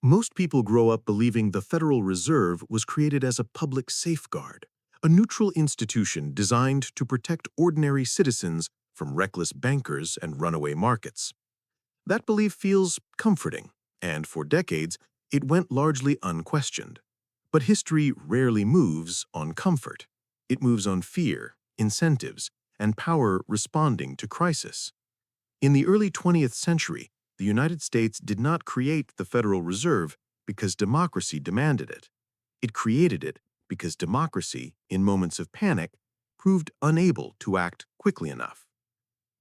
Most people grow up believing the Federal Reserve was created as a public safeguard, a neutral institution designed to protect ordinary citizens from reckless bankers and runaway markets. That belief feels comforting, and for decades, it went largely unquestioned. But history rarely moves on comfort. It moves on fear, incentives, and power responding to crisis. In the early 20th century, the United States did not create the Federal Reserve because democracy demanded it. It created it because democracy, in moments of panic, proved unable to act quickly enough.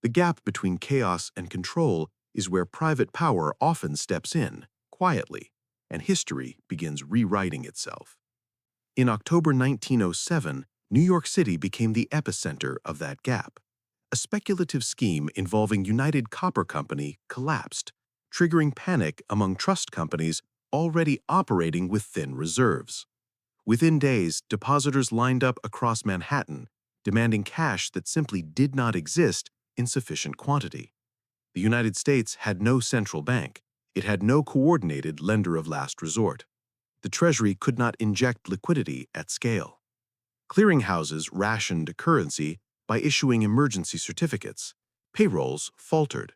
The gap between chaos and control is where private power often steps in, quietly, and history begins rewriting itself. In October 1907, New York City became the epicenter of that gap. A speculative scheme involving United Copper Company collapsed, triggering panic among trust companies already operating with thin reserves. Within days, depositors lined up across Manhattan, demanding cash that simply did not exist in sufficient quantity. The United States had no central bank. It had no coordinated lender of last resort. The Treasury could not inject liquidity at scale. Clearinghouses rationed currency by issuing emergency certificates. Payrolls faltered.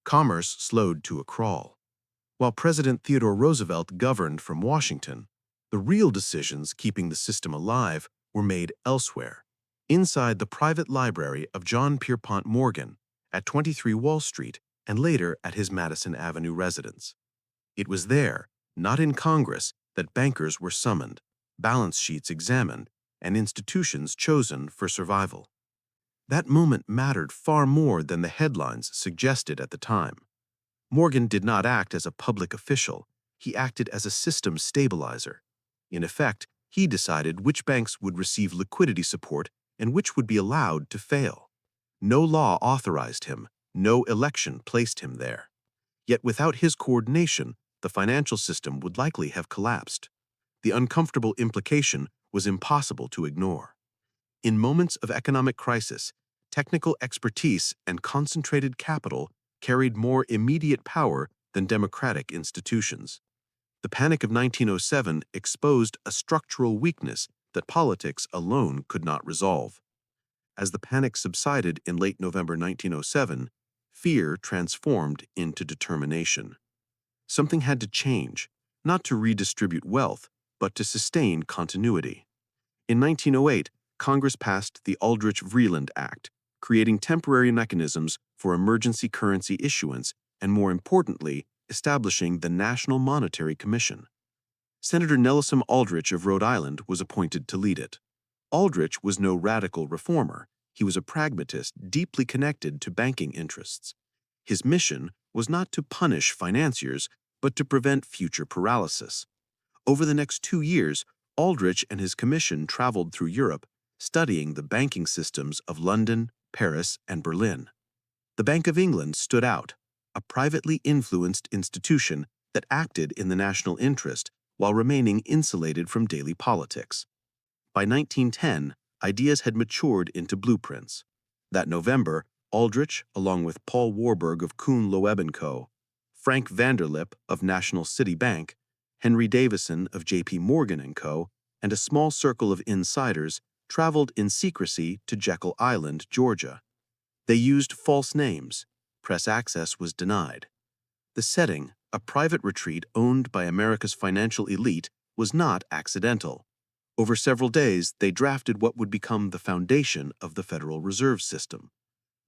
Commerce slowed to a crawl. While President Theodore Roosevelt governed from Washington, the real decisions keeping the system alive were made elsewhere, inside the private library of John Pierpont Morgan at 23 Wall Street and later at his Madison Avenue residence. It was there, not in Congress, that bankers were summoned, balance sheets examined, and institutions chosen for survival. That moment mattered far more than the headlines suggested at the time. Morgan did not act as a public official. He acted as a system stabilizer. In effect, he decided which banks would receive liquidity support and which would be allowed to fail. No law authorized him. No election placed him there. Yet without his coordination, the financial system would likely have collapsed. The uncomfortable implication was impossible to ignore. In moments of economic crisis, technical expertise and concentrated capital carried more immediate power than democratic institutions. The Panic of 1907 exposed a structural weakness that politics alone could not resolve. As the panic subsided in late November 1907, fear transformed into determination. Something had to change, not to redistribute wealth, but to sustain continuity. In 1908, Congress passed the Aldrich-Vreeland Act, creating temporary mechanisms for emergency currency issuance and, more importantly, establishing the National Monetary Commission. Senator Nelson Aldrich of Rhode Island was appointed to lead it. Aldrich was no radical reformer. He was a pragmatist deeply connected to banking interests. His mission was not to punish financiers, but to prevent future paralysis. Over the next 2 years, Aldrich and his commission traveled through Europe, studying the banking systems of London, Paris, and Berlin. The Bank of England stood out, a privately influenced institution that acted in the national interest while remaining insulated from daily politics. By 1910, ideas had matured into blueprints. That November, Aldrich, along with Paul Warburg of Kuhn Loeb & Co., Frank Vanderlip of National City Bank, Henry Davison of J.P. Morgan & Co., and a small circle of insiders traveled in secrecy to Jekyll Island, Georgia. They used false names. Press access was denied. The setting, a private retreat owned by America's financial elite, was not accidental. Over several days, they drafted what would become the foundation of the Federal Reserve System.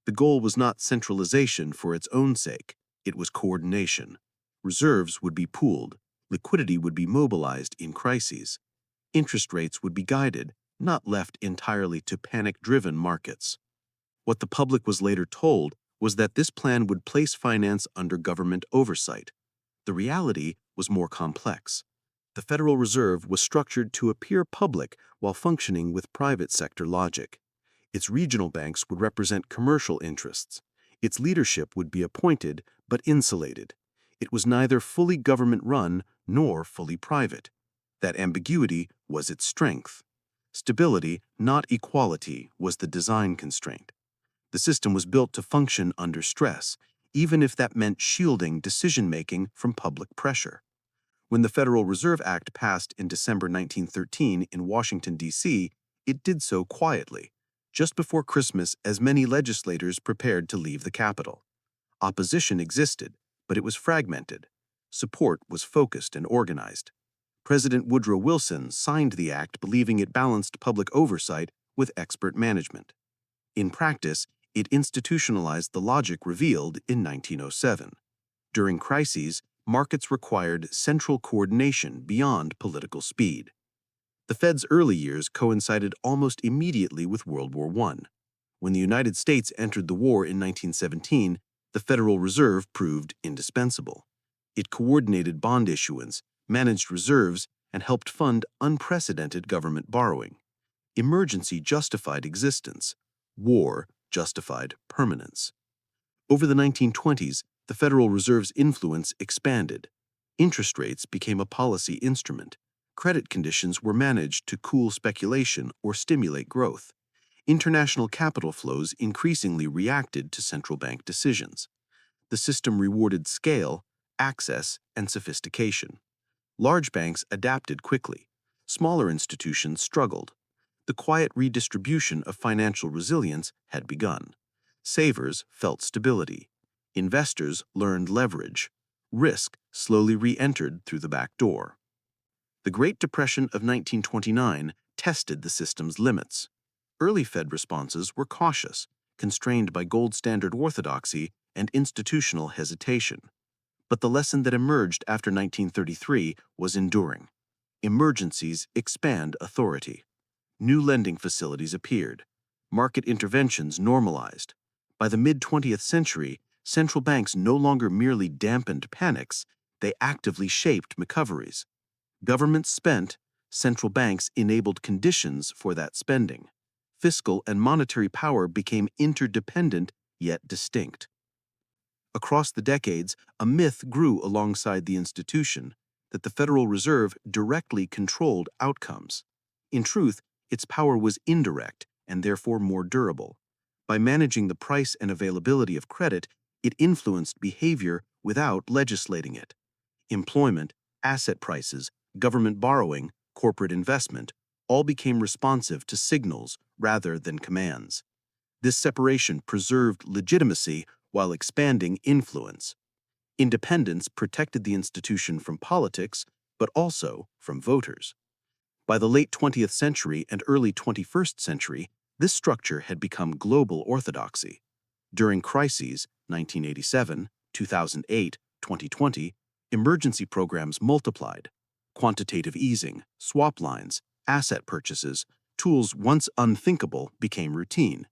The goal was not centralization for its own sake. It was coordination. Reserves would be pooled. Liquidity would be mobilized in crises. Interest rates would be guided, not left entirely to panic-driven markets. What the public was later told was that this plan would place finance under government oversight. The reality was more complex. The Federal Reserve was structured to appear public while functioning with private sector logic. Its regional banks would represent commercial interests. Its leadership would be appointed but insulated. It was neither fully government-run nor fully private. That ambiguity was its strength. Stability, not equality, was the design constraint. The system was built to function under stress, even if that meant shielding decision-making from public pressure. When the Federal Reserve Act passed in December 1913 in Washington, D.C., it did so quietly, just before Christmas as many legislators prepared to leave the Capitol. Opposition existed, but it was fragmented. Support was focused and organized. President Woodrow Wilson signed the act believing it balanced public oversight with expert management. In practice, it institutionalized the logic revealed in 1907. During crises, markets required central coordination beyond political speed. The Fed's early years coincided almost immediately with World War I. When the United States entered the war in 1917, the Federal Reserve proved indispensable. It coordinated bond issuance, managed reserves, and helped fund unprecedented government borrowing. Emergency justified existence. War justified permanence. Over the 1920s, the Federal Reserve's influence expanded. Interest rates became a policy instrument. Credit conditions were managed to cool speculation or stimulate growth. International capital flows increasingly reacted to central bank decisions. The system rewarded scale, access, and sophistication. Large banks adapted quickly. Smaller institutions struggled. The quiet redistribution of financial resilience had begun. Savers felt stability. Investors learned leverage. Risk slowly re-entered through the back door. The Great Depression of 1929 tested the system's limits. Early Fed responses were cautious, constrained by gold standard orthodoxy and institutional hesitation. But the lesson that emerged after 1933 was enduring. Emergencies expand authority. New lending facilities appeared. Market interventions normalized. By the mid-20th century, central banks no longer merely dampened panics, they actively shaped recoveries. Governments spent, central banks enabled conditions for that spending. Fiscal and monetary power became interdependent yet distinct. Across the decades, a myth grew alongside the institution that the Federal Reserve directly controlled outcomes. In truth, its power was indirect and therefore more durable. By managing the price and availability of credit, it influenced behavior without legislating it. Employment, asset prices, government borrowing, corporate investment, all became responsive to signals rather than commands. This separation preserved legitimacy while expanding influence. Independence protected the institution from politics, but also from voters. By the late 20th century and early 21st century, this structure had become global orthodoxy. During crises, 1987, 2008, 2020, emergency programs multiplied. Quantitative easing, swap lines, asset purchases, tools once unthinkable became routine.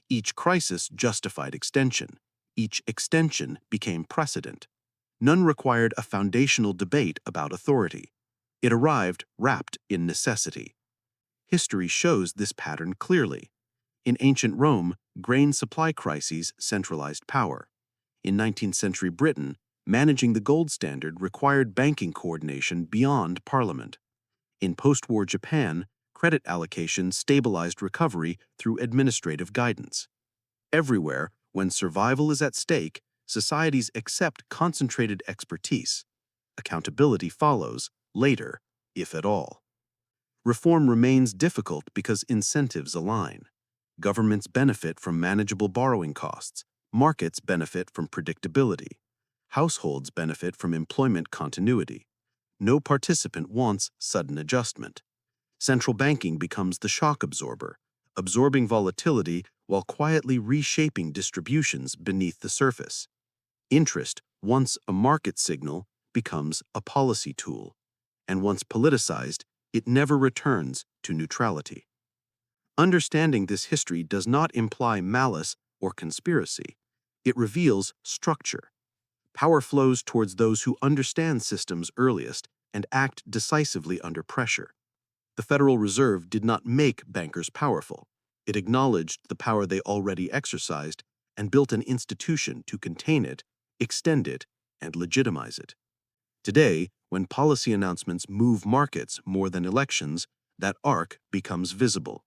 Each crisis justified extension. Each extension became precedent. None required a foundational debate about authority. It arrived wrapped in necessity. History shows this pattern clearly. In ancient Rome, grain supply crises centralized power. In 19th century Britain, managing the gold standard required banking coordination beyond parliament. In post-war Japan, credit allocation stabilized recovery through administrative guidance. Everywhere, when survival is at stake, societies accept concentrated expertise. Accountability follows, later, if at all. Reform remains difficult because incentives align. Governments benefit from manageable borrowing costs. Markets benefit from predictability. Households benefit from employment continuity. No participant wants sudden adjustment. Central banking becomes the shock absorber, absorbing volatility while quietly reshaping distributions beneath the surface. Interest, once a market signal, becomes a policy tool, and once politicized, it never returns to neutrality. Understanding this history does not imply malice or conspiracy. It reveals structure. Power flows towards those who understand systems earliest and act decisively under pressure. The Federal Reserve did not make bankers powerful. It acknowledged the power they already exercised and built an institution to contain it, extend it, and legitimize it. Today, when policy announcements move markets more than elections, that arc becomes visible.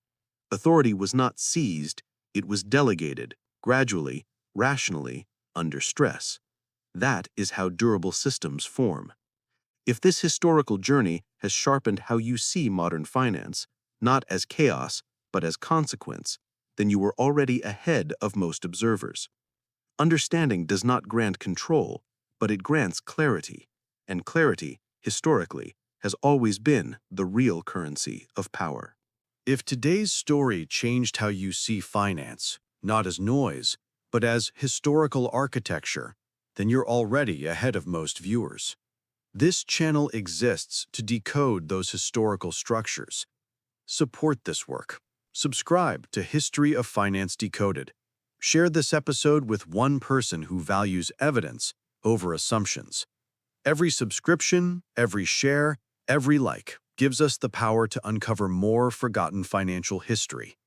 Authority was not seized, it was delegated, gradually, rationally, under stress. That is how durable systems form. If this historical journey has sharpened how you see modern finance, not as chaos, but as consequence, then you were already ahead of most observers. Understanding does not grant control, but it grants clarity, and clarity, historically, has always been the real currency of power. If today's story changed how you see finance, not as noise, but as historical architecture, then you're already ahead of most viewers. This channel exists to decode those historical structures. Support this work. Subscribe to History of Finance Decoded. Share this episode with one person who values evidence over assumptions. Every subscription, every share, every like gives us the power to uncover more forgotten financial history.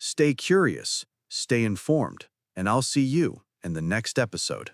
Stay curious, stay informed, and I'll see you in the next episode.